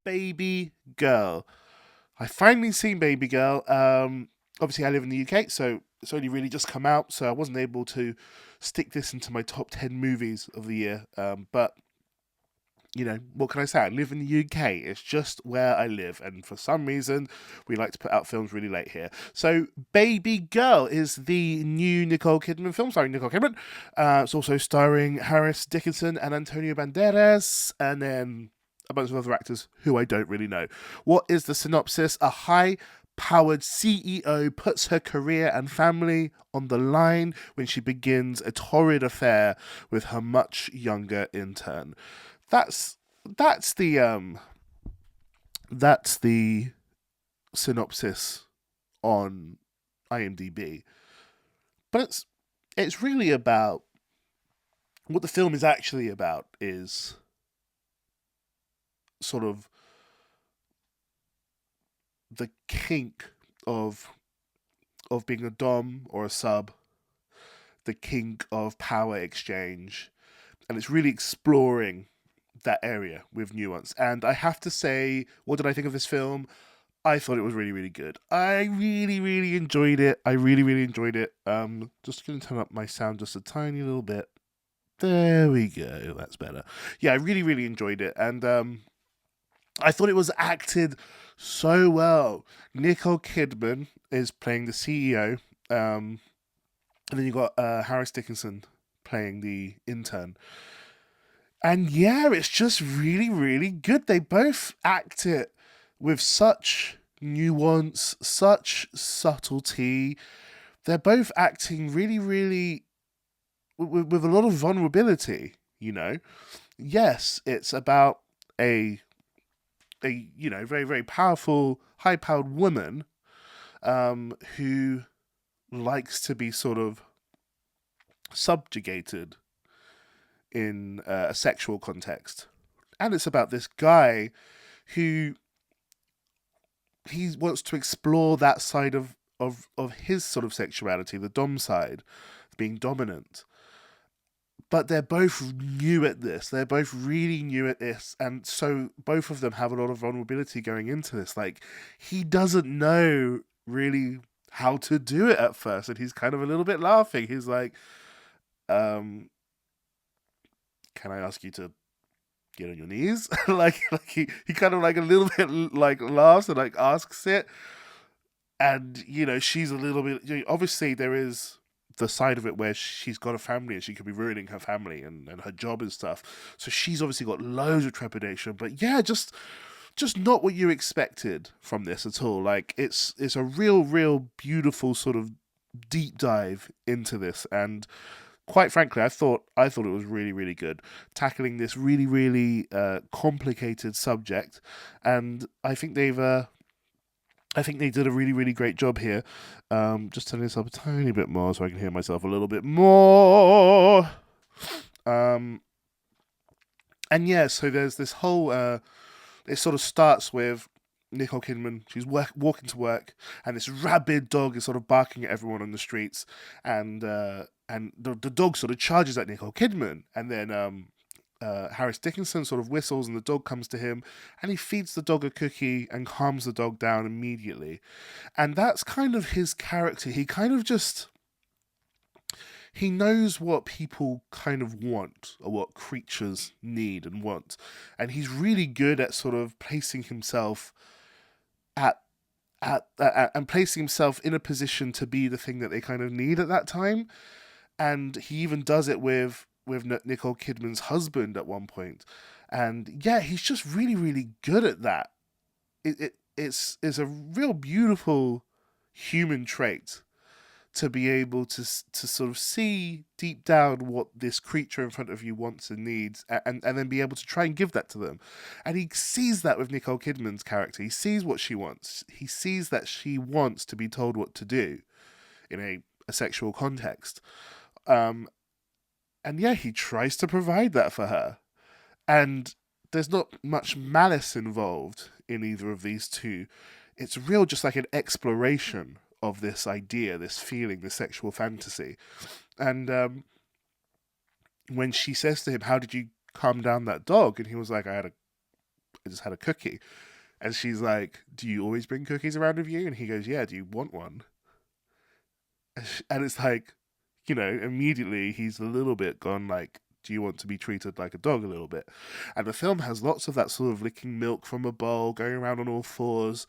Babygirl. I finally seen Babygirl. Obviously, I live in the UK, so it's only really just come out, so I wasn't able to stick this into my top 10 movies of the year. But what can I say? I live in the UK. It's just where I live, and for some reason, we like to put out films really late here. So, Babygirl is the new Nicole Kidman film, starring Nicole Kidman. It's also starring Harris Dickinson and Antonio Banderas, and then a bunch of other actors who I don't really know. What is the synopsis? A high powered CEO puts her career and family on the line when she begins a torrid affair with her much younger intern. That's that's the um that's the synopsis on IMDb. But it's really about what the film is actually about is sort of the kink of being a dom or a sub, the kink of power exchange, and it's really exploring that area with nuance. And I have to say, what did I think of this film? I thought it was really, really good. I really, really enjoyed it. I really, really enjoyed it. Just gonna turn up my sound just a tiny little bit. There we go. That's better. Yeah, I really, really enjoyed it, and I thought it was acted so well. Nicole Kidman is playing the CEO, and then you got Harris Dickinson playing the intern. And yeah, it's just really, really good. They both act it with such nuance, such subtlety. They're both acting really, really with a lot of vulnerability. Yes, it's about a very, very powerful, high powered woman who likes to be sort of subjugated in a sexual context. And it's about this guy who he wants to explore that side of his sort of sexuality, the dom side, being dominant. But they're both new at this. They're both really new at this. And so both of them have a lot of vulnerability going into this. Like, he doesn't know really how to do it at first. And he's kind of a little bit laughing. He's like, um, can I ask you to get on your knees? like he kind of like a little bit like laughs and like asks it. And, she's a little bit, obviously there is the side of it where she's got a family and she could be ruining her family and her job and stuff. So she's obviously got loads of trepidation. But yeah, just not what you expected from this at all. Like it's a real beautiful sort of deep dive into this, and quite frankly, I thought it was really, really good, tackling this really, really complicated subject, and I think they did a really, really great job here. Just turning this up a tiny bit more so I can hear myself a little bit more. Um, and yeah, so there's this whole. It sort of starts with Nicole Kidman. She's walking to work, and this rabid dog is sort of barking at everyone on the streets, and the dog sort of charges at Nicole Kidman, and then Harris Dickinson sort of whistles, and the dog comes to him, and he feeds the dog a cookie and calms the dog down immediately. And that's kind of his character. He kind of just he knows what people kind of want or what creatures need and want, and he's really good at sort of placing himself at and placing himself in a position to be the thing that they kind of need at that time. And he even does it with Nicole Kidman's husband at one point. And yeah, he's just really, really good at that. It's a real beautiful human trait to be able to sort of see deep down what this creature in front of you wants and needs, and then be able to try and give that to them. And he sees that with Nicole Kidman's character. He sees what she wants. He sees that she wants to be told what to do in a sexual context. Um, and yeah, he tries to provide that for her. And there's not much malice involved in either of these two. It's real, just like an exploration of this idea, this feeling, this sexual fantasy. And when she says to him, "How did you calm down that dog?" and he was like, had a cookie. And she's like, do you always bring cookies around with you? And he goes, yeah, do you want one? And it's like, immediately he's a little bit gone like, do you want to be treated like a dog a little bit? And the film has lots of that sort of licking milk from a bowl, going around on all fours,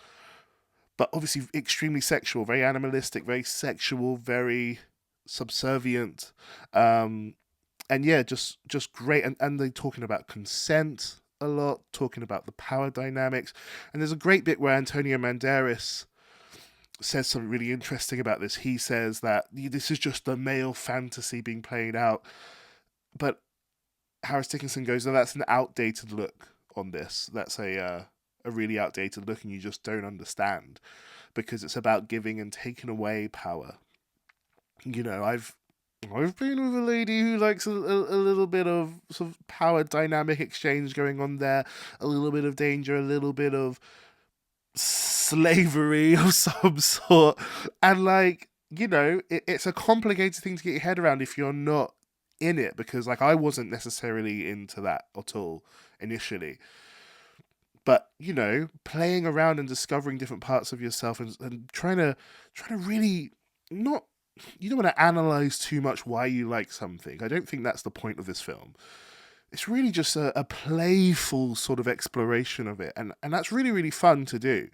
but obviously extremely sexual, very animalistic, very sexual, very subservient. And yeah, just great. And they're talking about consent a lot, talking about the power dynamics. And there's a great bit where Antonio Banderas says something really interesting about this. He says that this is just the male fantasy being played out. But Harris Dickinson goes, no, that's an outdated look on this. That's a really outdated look, and you just don't understand, because it's about giving and taking away power. I've been with a lady who likes a little bit of sort of power dynamic exchange going on there, a little bit of danger, a little bit of slavery of some sort. And it's a complicated thing to get your head around if you're not in it, because I wasn't necessarily into that at all initially. But playing around and discovering different parts of yourself, and trying to really not, you don't want to analyze too much why you like something. I don't think that's the point of this film. It's really just a playful sort of exploration of it, and that's really, really fun to do.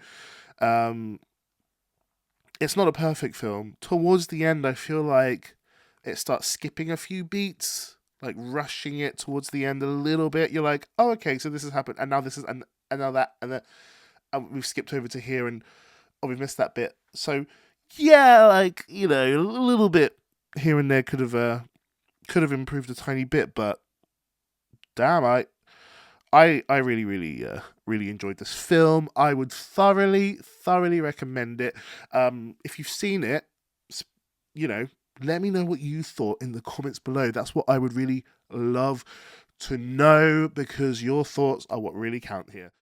It's not a perfect film. Towards the end, I feel like it starts skipping a few beats, like rushing it towards the end a little bit. You're like, oh, okay, so this has happened, and now this is, and now that, and then we've skipped over to here, and we've missed that bit. So yeah, a little bit here and there could have improved a tiny bit, but damn, I really, really, really enjoyed this film. I would thoroughly recommend it. If you've seen it, let me know what you thought in the comments below. That's what I would really love to know, because your thoughts are what really count here.